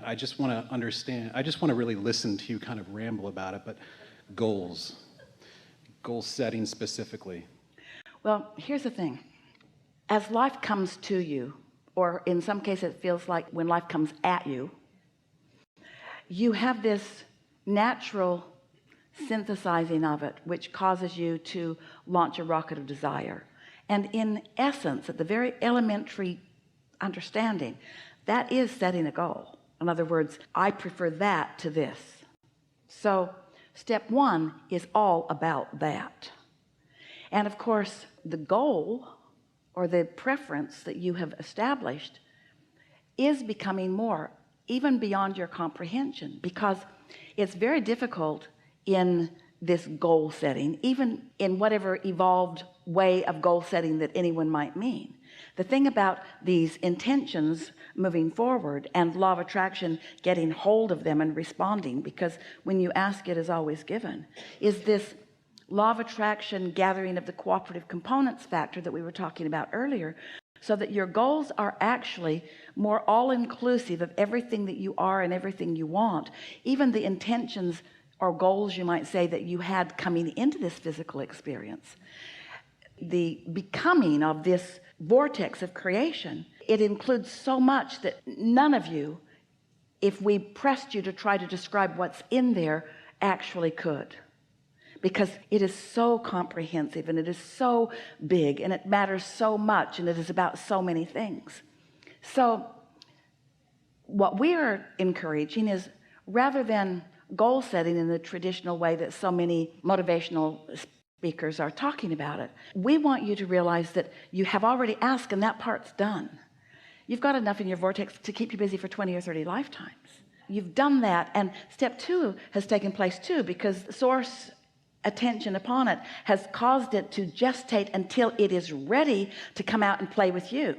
I just want to understand, I just want to really listen to you kind of ramble about it, but goals, goal setting specifically. Well, here's the thing. As life comes to you, or in some cases it feels like when life comes at you, you have this natural synthesizing of it, which causes you to launch a rocket of desire. And in essence, at the very elementary understanding, that is setting a goal. In other words, I prefer that to this. So step one is all about that. And of course, the goal or the preference that you have established is becoming more, even beyond your comprehension, because it's very difficult in this goal setting, even in whatever evolved way of goal setting that anyone might mean. The thing about these intentions moving forward and law of attraction getting hold of them and responding, because when you ask it is always given, is this law of attraction gathering of the cooperative components factor that we were talking about earlier, so that your goals are actually more all-inclusive of everything that you are and everything you want, even the intentions or goals you might say that you had coming into this physical experience. The becoming of this vortex of creation, it includes so much that none of you, if we pressed you to try to describe what's in there, actually could, because it is so comprehensive and it is so big and it matters so much and it is about so many things. So what we're encouraging is, rather than goal setting in the traditional way that so many motivational speakers are talking about it, we want you to realize that you have already asked and that part's done. You've got enough in your vortex to keep you busy for 20 or 30 lifetimes. You've done that, and step two has taken place too, because source attention upon it has caused it to gestate until it is ready to come out and play with you.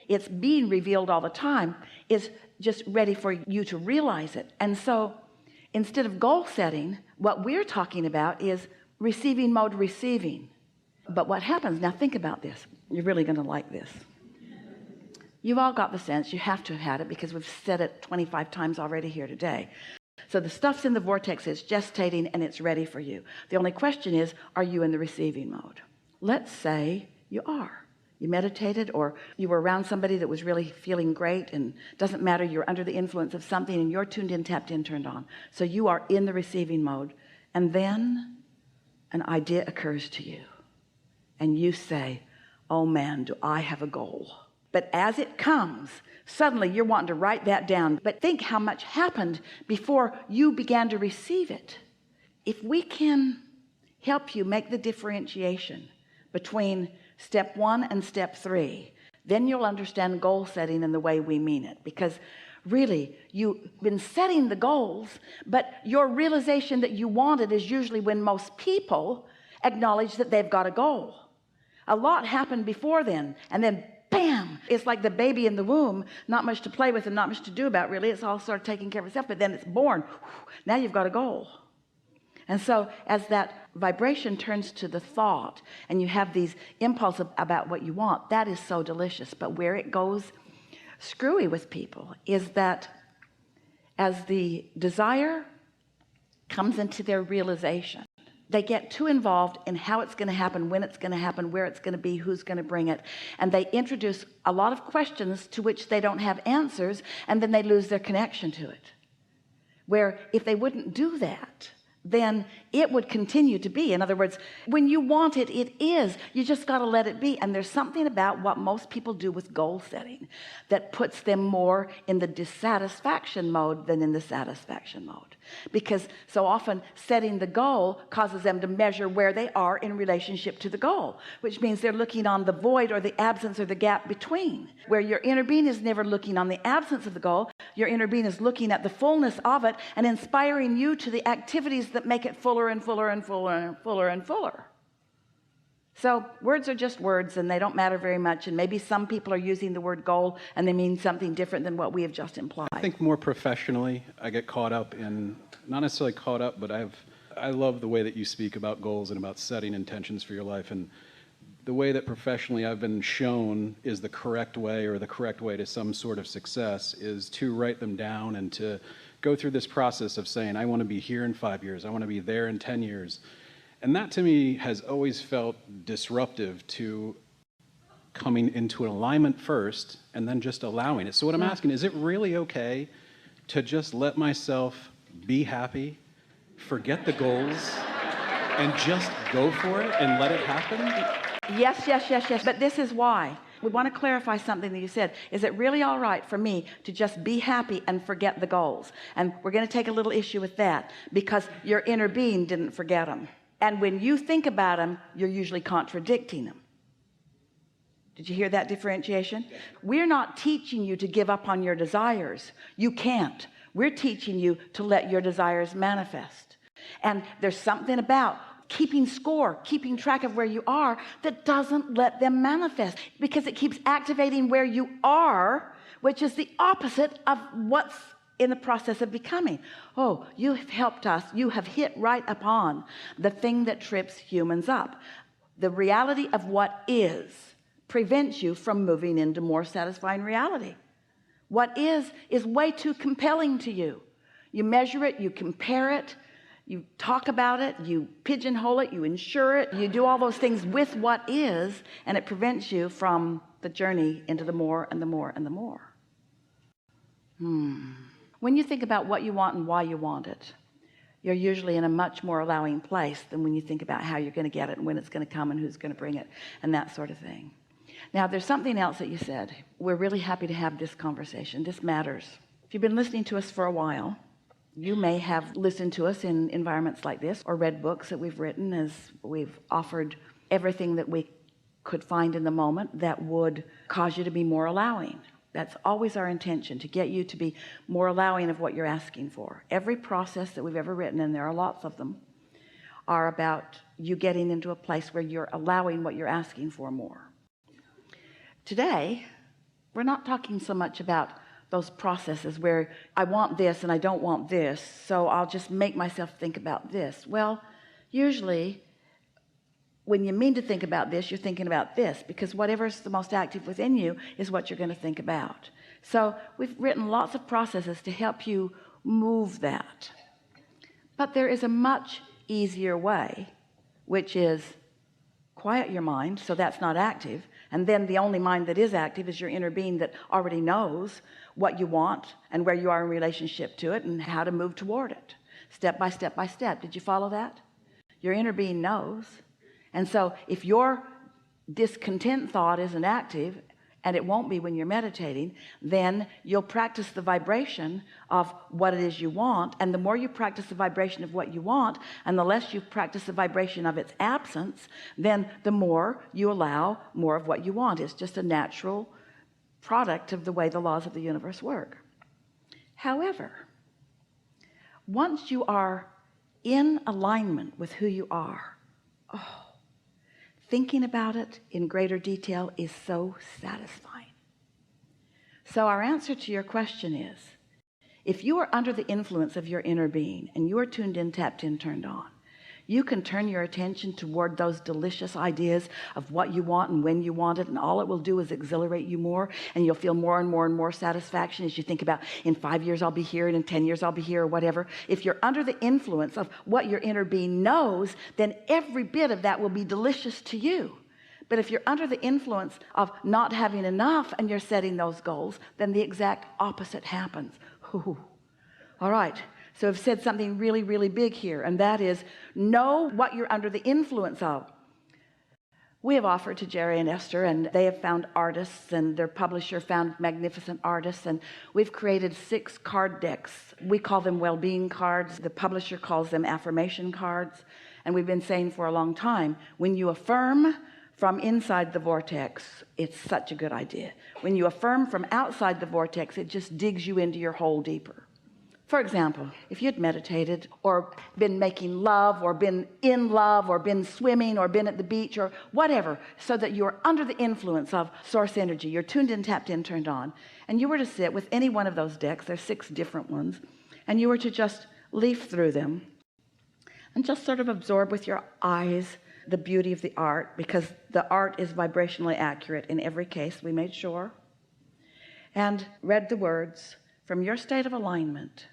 It's being revealed all the time. It's just ready for you to realize it. And so instead of goal setting, what we're talking about is receiving mode, receiving. But what happens, now think about this, you're really going to like this. You've all got the sense, you have to have had it because we've said it 25 times already here today. So the stuff's in the vortex, it's gestating and it's ready for you. The only question is, are you in the receiving mode? Let's say you are. You meditated, or you were around somebody that was really feeling great, and doesn't matter, you're under the influence of something and you're tuned in, tapped in, turned on. So you are in the receiving mode, and then an idea occurs to you and you say, oh man, do I have a goal. But as it comes, suddenly you're wanting to write that down. But think how much happened before you began to receive it. If we can help you make the differentiation between step one and step three, then you'll understand goal setting in the way we mean it. Because really, you've been setting the goals, but your realization that you want it is usually when most people acknowledge that they've got a goal. A lot happened before then, and then bam, it's like the baby in the womb, not much to play with and not much to do about, really. It's all sort of taking care of itself, but then it's born. Now you've got a goal. And so as that vibration turns to the thought and you have these impulses about what you want, that is so delicious. But where it goes screwy with people is that as the desire comes into their realization, they get too involved in how it's going to happen, when it's going to happen, where it's going to be, who's going to bring it, and they introduce a lot of questions to which they don't have answers, and then they lose their connection to it. Where if they wouldn't do that, then it would continue to be. In other words, when you want it, it is. You just got to let it be. And there's something about what most people do with goal setting that puts them more in the dissatisfaction mode than in the satisfaction mode. Because so often setting the goal causes them to measure where they are in relationship to the goal, which means they're looking on the void or the absence or the gap between, where your inner being is never looking on the absence of the goal. Your inner being is looking at the fullness of it and inspiring you to the activities that make it fuller and fuller and fuller and fuller and fuller. So words are just words, and they don't matter very much, and maybe some people are using the word goal and they mean something different than what we have just implied. I think more professionally, I get caught up in, not necessarily caught up, but I love the way that you speak about goals and about setting intentions for your life. And the way that professionally I've been shown is the correct way, or the correct way to some sort of success, is to write them down and to go through this process of saying, I want to be here in 5 years, I want to be there in 10 years. And that to me has always felt disruptive to coming into an alignment first and then just allowing it. So what I'm asking, is it really okay to just let myself be happy, forget the goals, and just go for it and let it happen? Yes, yes, yes, yes. But this is why. We want to clarify something that you said. Is it really all right for me to just be happy and forget the goals? And we're going to take a little issue with that, because your inner being didn't forget them. And when you think about them, you're usually contradicting them. Did you hear that differentiation? We're not teaching you to give up on your desires. You can't. We're teaching you to let your desires manifest. And there's something about keeping score, keeping track of where you are, that doesn't let them manifest, because it keeps activating where you are, which is the opposite of what's in the process of becoming. Oh, you have helped us. You have hit right upon the thing that trips humans up. The reality of what is prevents you from moving into more satisfying reality. What is way too compelling to you. You measure it, you compare it, you talk about it, you pigeonhole it, you insure it, you do all those things with what is, and it prevents you from the journey into the more and the more and the more. When you think about what you want and why you want it, you're usually in a much more allowing place than when you think about how you're going to get it and when it's going to come and who's going to bring it and that sort of thing. Now, there's something else that you said. We're really happy to have this conversation. This matters. If you've been listening to us for a while, you may have listened to us in environments like this, or read books that we've written, as we've offered everything that we could find in the moment that would cause you to be more allowing. That's always our intention, to get you to be more allowing of what you're asking for. Every process that we've ever written, and there are lots of them, are about you getting into a place where you're allowing what you're asking for more. Today, we're not talking so much about those processes where I want this and I don't want this, so I'll just make myself think about this. Well, usually when you mean to think about this, you're thinking about this, because whatever's the most active within you is what you're going to think about. So we've written lots of processes to help you move that. But there is a much easier way, which is quiet your mind so that's not active, and then the only mind that is active is your inner being that already knows what you want and where you are in relationship to it and how to move toward it, step by step by step. Did you follow that? Your inner being knows. And so if your discontent thought isn't active, and it won't be when you're meditating, then you'll practice the vibration of what it is you want. And the more you practice the vibration of what you want, and the less you practice the vibration of its absence, then the more you allow more of what you want. It's just a natural product of the way the laws of the universe work. However, once you are in alignment with who you are, thinking about it in greater detail is so satisfying. So our answer to your question is, if you are under the influence of your inner being and you are tuned in, tapped in, turned on, you can turn your attention toward those delicious ideas of what you want and when you want it, and all it will do is exhilarate you more, and you'll feel more and more and more satisfaction as you think about, in 5 years I'll be here, and in 10 years I'll be here, or whatever. If you're under the influence of what your inner being knows, then every bit of that will be delicious to you. But if you're under the influence of not having enough and you're setting those goals, then the exact opposite happens. Ooh. All right. So I've said something really, really big here, and that is, know what you're under the influence of. We have offered to Jerry and Esther, and they have found artists, and their publisher found magnificent artists, and we've created 6 card decks. We call them well-being cards. The publisher calls them affirmation cards. And we've been saying for a long time, when you affirm from inside the vortex, it's such a good idea. When you affirm from outside the vortex, it just digs you into your hole deeper. For example, if you'd meditated or been making love or been in love or been swimming or been at the beach or whatever, so that you're under the influence of source energy, you're tuned in, tapped in, turned on, and you were to sit with any one of those decks, there's 6 different ones, and you were to just leaf through them and just sort of absorb with your eyes the beauty of the art, because the art is vibrationally accurate in every case. We made sure, and read the words, from your state of alignment,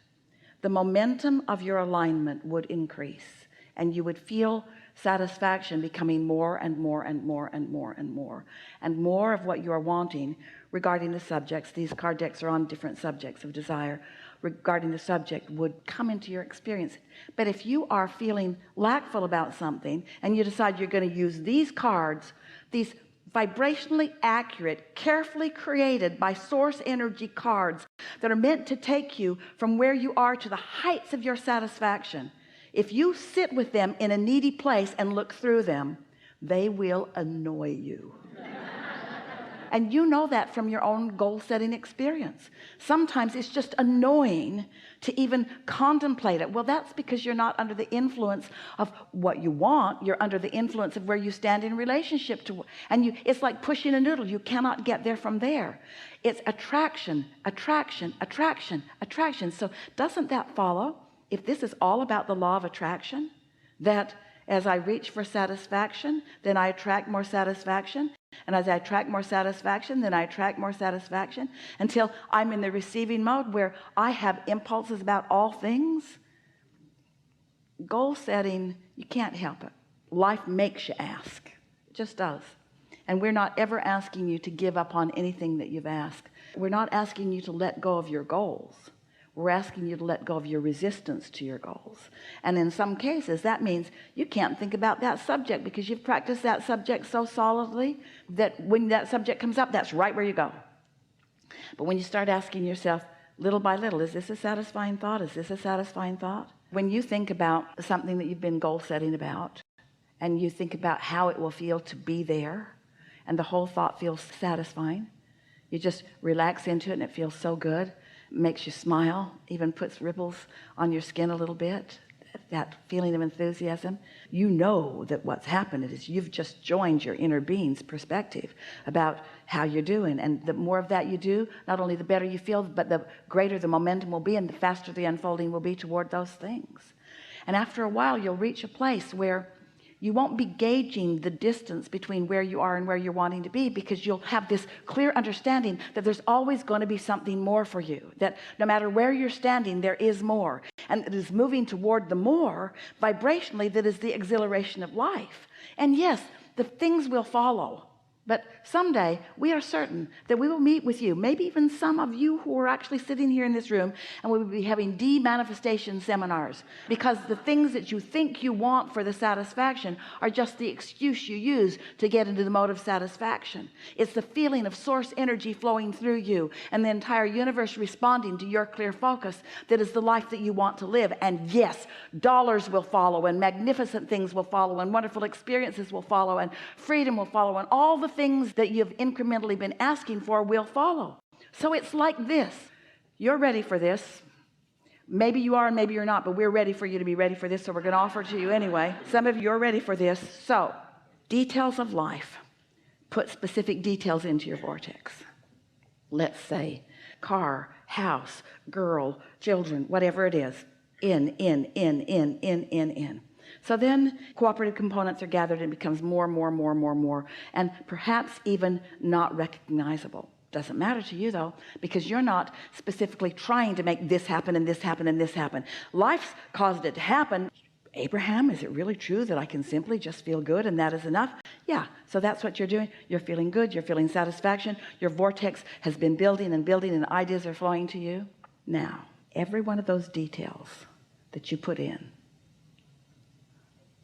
the momentum of your alignment would increase, and you would feel satisfaction becoming more and more and more and more and more and more of what you are wanting regarding the subjects. These card decks are on different subjects of desire. Regarding the subject would come into your experience. But if you are feeling lackful about something and you decide you're going to use these cards, these vibrationally accurate, carefully created by source energy cards that are meant to take you from where you are to the heights of your satisfaction, if you sit with them in a needy place and look through them, they will annoy you. And you know that from your own goal-setting experience. Sometimes it's just annoying to even contemplate it. Well, that's because you're not under the influence of what you want. You're under the influence of where you stand in relationship to, and it's like pushing a noodle. You cannot get there from there. It's attraction, attraction, attraction, attraction. So doesn't that follow, if this is all about the law of attraction, that as I reach for satisfaction, then I attract more satisfaction. And as I attract more satisfaction, then I attract more satisfaction until I'm in the receiving mode where I have impulses about all things. Goal setting, you can't help it. Life makes you ask. It just does. And we're not ever asking you to give up on anything that you've asked. We're not asking you to let go of your goals. We're asking you to let go of your resistance to your goals. And in some cases, that means you can't think about that subject because you've practiced that subject so solidly that when that subject comes up, that's right where you go. But when you start asking yourself, little by little, is this a satisfying thought? Is this a satisfying thought? When you think about something that you've been goal setting about, and you think about how it will feel to be there, and the whole thought feels satisfying, you just relax into it and it feels so good. Makes you smile, even puts ripples on your skin a little bit, that feeling of enthusiasm. You know that what's happened is you've just joined your inner being's perspective about how you're doing, and the more of that you do, not only the better you feel, but the greater the momentum will be and the faster the unfolding will be toward those things. And after a while you'll reach a place where you won't be gauging the distance between where you are and where you're wanting to be, because you'll have this clear understanding that there's always going to be something more for you, that no matter where you're standing, there is more, and it is moving toward the more vibrationally that is the exhilaration of life. And yes, the things will follow, but someday we are certain that we will meet with you, maybe even some of you who are actually sitting here in this room, and we will be having de-manifestation seminars, because the things that you think you want for the satisfaction are just the excuse you use to get into the mode of satisfaction. It's the feeling of source energy flowing through you and the entire universe responding to your clear focus that is the life that you want to live. And yes, dollars will follow, and magnificent things will follow, and wonderful experiences will follow, and freedom will follow, and all the things that you've incrementally been asking for will follow. So it's like this. You're ready for this. Maybe you are and maybe you're not, but we're ready for you to be ready for this, so we're going to offer it to you anyway. Some of you are ready for this. So details of life. Put specific details into your vortex. Let's say car, house, girl, children, whatever it is. In. So then cooperative components are gathered and it becomes more, and perhaps even not recognizable. Doesn't matter to you though, because you're not specifically trying to make this happen and this happen and this happen. Life's caused it to happen. Abraham, is it really true that I can simply just feel good and that is enough? Yeah, so that's what you're doing. You're feeling good, you're feeling satisfaction, your vortex has been building and building, and ideas are flowing to you. Now, every one of those details that you put in,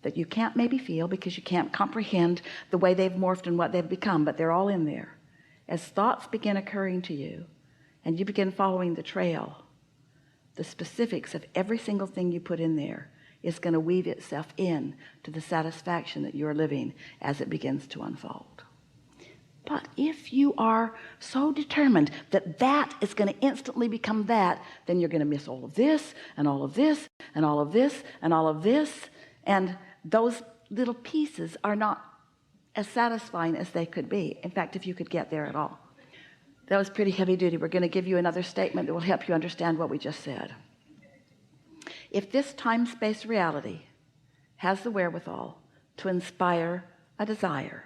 that you can't maybe feel because you can't comprehend the way they've morphed and what they've become, but they're all in there. As thoughts begin occurring to you and you begin following the trail, the specifics of every single thing you put in there is going to weave itself in to the satisfaction that you're living as it begins to unfold. But if you are so determined that that is going to instantly become that, then you're going to miss all of this and all of this and all of this and all of this, and those little pieces are not as satisfying as they could be. In fact, if you could get there at all. That was pretty heavy duty. We're going to give you another statement that will help you understand what we just said. If this time-space reality has the wherewithal to inspire a desire.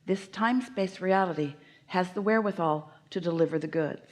This time-space reality has the wherewithal to deliver the goods.